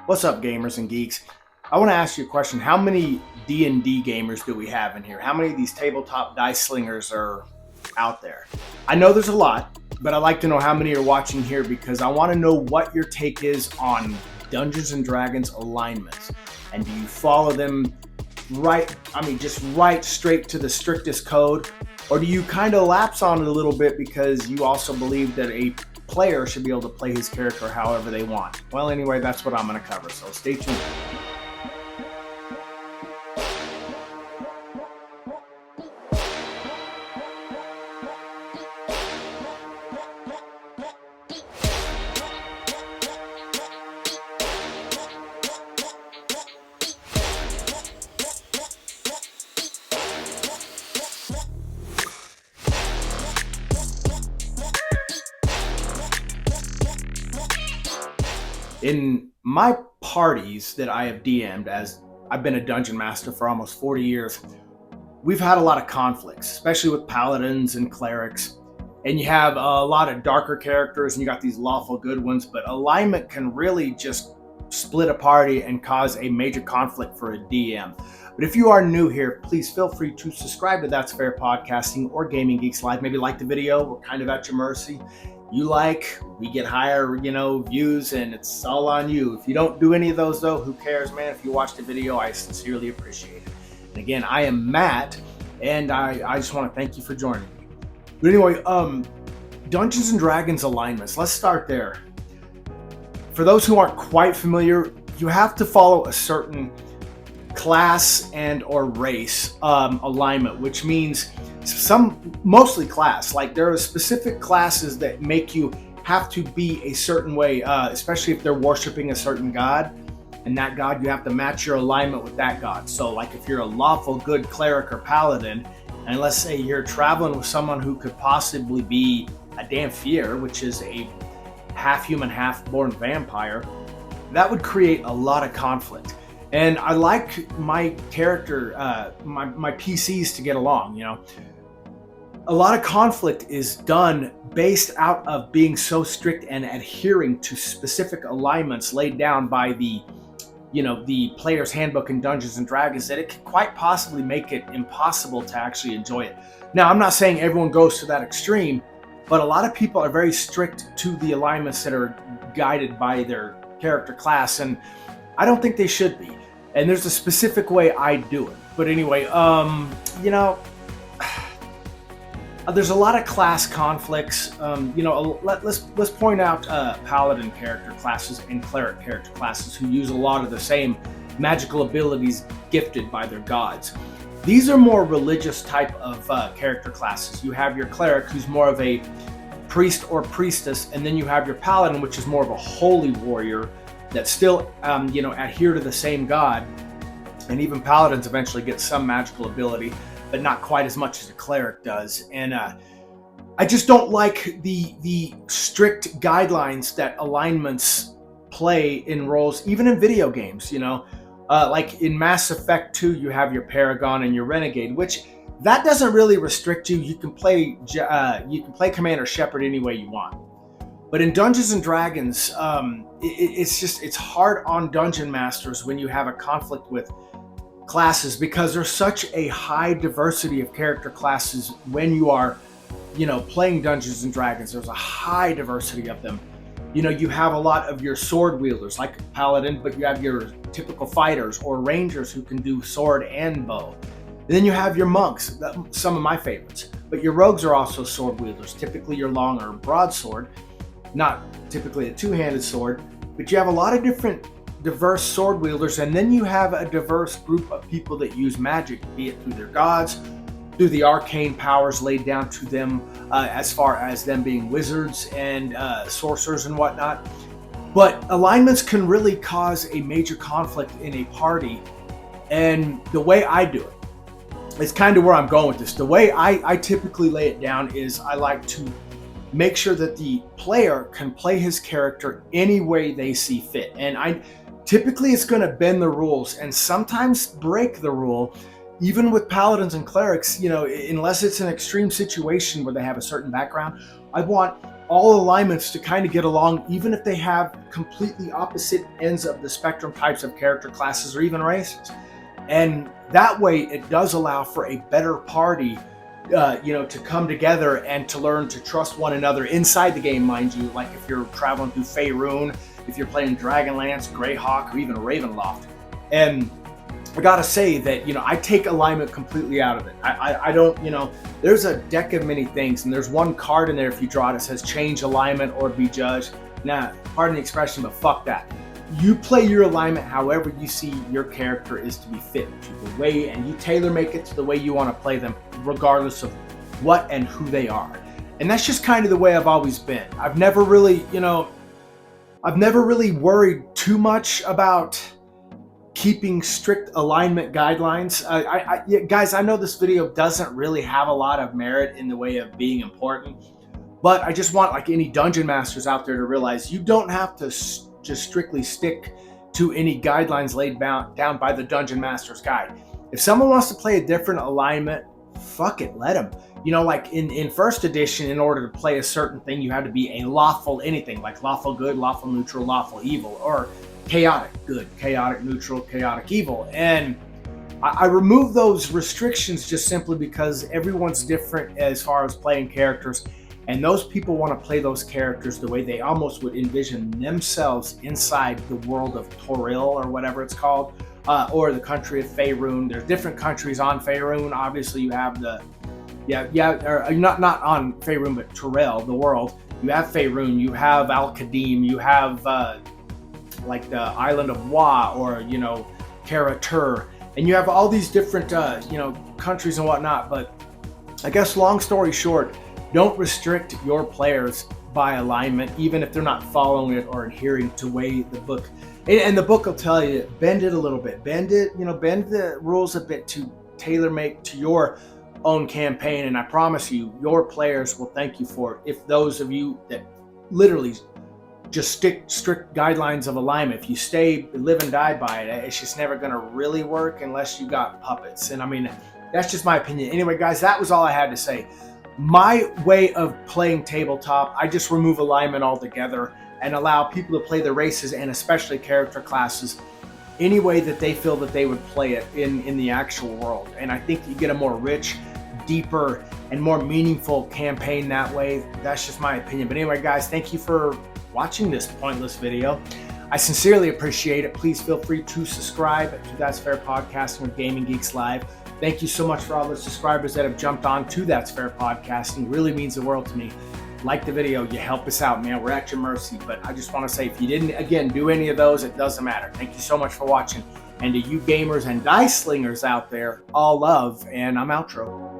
What's up, gamers and geeks? I want to ask you a question. How many D&D gamers do we have in here? How many of these tabletop dice slingers are out there? I know there's a lot, but I'd like to know how many are watching here because I want to know what your take is on Dungeons and Dragons alignments. And do you follow them right, just right straight to the strictest code? Or do you kind of lapse on it a little bit because you also believe that a player should be able to play his character however they want? Well, anyway, that's what I'm going to cover, so stay tuned. In my parties that I have DM'd, as I've been a dungeon master for almost 40 years, we've had a lot of conflicts, especially with paladins and clerics. And you have a lot of darker characters and you got these lawful good ones, but alignment can really just split a party and cause a major conflict for a DM. But if you are new here, please feel free to subscribe to That's Fair Podcasting or Gaming Geeks Live. Maybe like the video, we're kind of at your mercy. You like, we get higher, views, and it's all on you. If you don't do any of those though, who cares, man? If you watch the video, I sincerely appreciate it. And again, I am Matt, and I just want to thank you for joining me. But anyway, Dungeons and Dragons alignments, let's start there. For those who aren't quite familiar, you have to follow a certain class and or race alignment, which means mostly class. Like there are specific classes that make you have to be a certain way, especially if they're worshiping a certain god, and that god, you have to match your alignment with that god. So like if you're a lawful good cleric or paladin, and let's say you're traveling with someone who could possibly be a Dampier, which is a half human, half born vampire, that would create a lot of conflict. And I like my character, my PCs to get along, A lot of conflict is done based out of being so strict and adhering to specific alignments laid down by the player's handbook in Dungeons and Dragons that it could quite possibly make it impossible to actually enjoy it. Now, I'm not saying everyone goes to that extreme, but a lot of people are very strict to the alignments that are guided by their character class, and I don't think they should be. And there's a specific way I do it. But anyway, there's a lot of class conflicts. Let's point out paladin character classes and cleric character classes who use a lot of the same magical abilities gifted by their gods. These are more religious type of character classes. You have your cleric, who's more of a priest or priestess, and then you have your paladin, which is more of a holy warrior that still adhere to the same god. And even paladins eventually get some magical ability, but not quite as much as a cleric does. And I just don't like the strict guidelines that alignments play in roles, even in video games. Like in Mass Effect 2, you have your Paragon and your Renegade, which that doesn't really restrict you. You can play Commander Shepard any way you want. But in Dungeons and Dragons, it's hard on dungeon masters when you have a conflict with classes, because there's such a high diversity of character classes when you are, playing Dungeons and Dragons. There's a high diversity of them. You have a lot of your sword wielders, like Paladin, but you have your typical fighters or rangers who can do sword and bow. And then you have your monks, some of my favorites. But your rogues are also sword wielders, typically your long or broadsword, not typically a two-handed sword, but you have a lot of different diverse sword wielders, and then you have a diverse group of people that use magic, be it through their gods, through the arcane powers laid down to them, as far as them being wizards and sorcerers and whatnot. But alignments can really cause a major conflict in a party, and the way I do it is kind of where I'm going with this. The way I typically lay it down is I like to make sure that the player can play his character any way they see fit. And typically it's going to bend the rules and sometimes break the rule, even with paladins and clerics, unless it's an extreme situation where they have a certain background, I want all alignments to kind of get along, even if they have completely opposite ends of the spectrum types of character classes or even races. And that way it does allow for a better party, to come together and to learn to trust one another inside the game, mind you. Like if you're traveling through Faerun, if you're playing Dragonlance, Greyhawk, or even Ravenloft. And I gotta say that, I take alignment completely out of it. I don't, there's a deck of many things, and there's one card in there if you draw it, it says change alignment or be judged. Nah, pardon the expression, but fuck that. You play your alignment however you see your character is to be fit to the way, and you tailor make it to the way you want to play them, regardless of what and who they are. And that's just kind of the way I've always been. I've never really worried too much about keeping strict alignment guidelines. Guys, I know this video doesn't really have a lot of merit in the way of being important, but I just want, like any dungeon masters out there, to realize you don't have to just strictly stick to any guidelines laid down by the Dungeon Master's Guide. If someone wants to play a different alignment, fuck it, let them. Like in first edition, in order to play a certain thing, you had to be a lawful anything, like lawful good, lawful neutral, lawful evil, or chaotic good, chaotic neutral, chaotic evil. And I removed those restrictions just simply because everyone's different as far as playing characters. And those people want to play those characters the way they almost would envision themselves inside the world of Toril, or whatever it's called, or the country of Faerun. There's different countries on Faerun. Obviously, you have or not on Faerun, but Toril, the world. You have Faerun, you have Al-Qadim, you have like the island of Wa, or Kara-Tur, and you have all these different countries and whatnot. But I guess long story short, don't restrict your players by alignment, even if they're not following it or adhering to way the book. And the book will tell you, bend it a little bit. Bend the rules a bit to tailor make to your own campaign. And I promise you, your players will thank you for it. If those of you that literally just stick strict guidelines of alignment, if you live and die by it, it's just never going to really work unless you got puppets. And I mean, that's just my opinion. Anyway, guys, that was all I had to say. My way of playing tabletop, I just remove alignment altogether and allow people to play the races, and especially character classes, any way that they feel that they would play it in the actual world. And I think you get a more rich, deeper, and more meaningful campaign that way. That's just my opinion. But anyway, guys, thank you for watching this pointless video. I sincerely appreciate it. Please feel free to subscribe to That's Fair Podcasting with Gaming Geeks Live. Thank you so much for all the subscribers that have jumped on to That's Fair Podcasting. It really means the world to me. Like the video, you help us out, man. We're at your mercy. But I just want to say, if you didn't, again, do any of those, it doesn't matter. Thank you so much for watching. And to you gamers and dice slingers out there, all love, and I'm outro.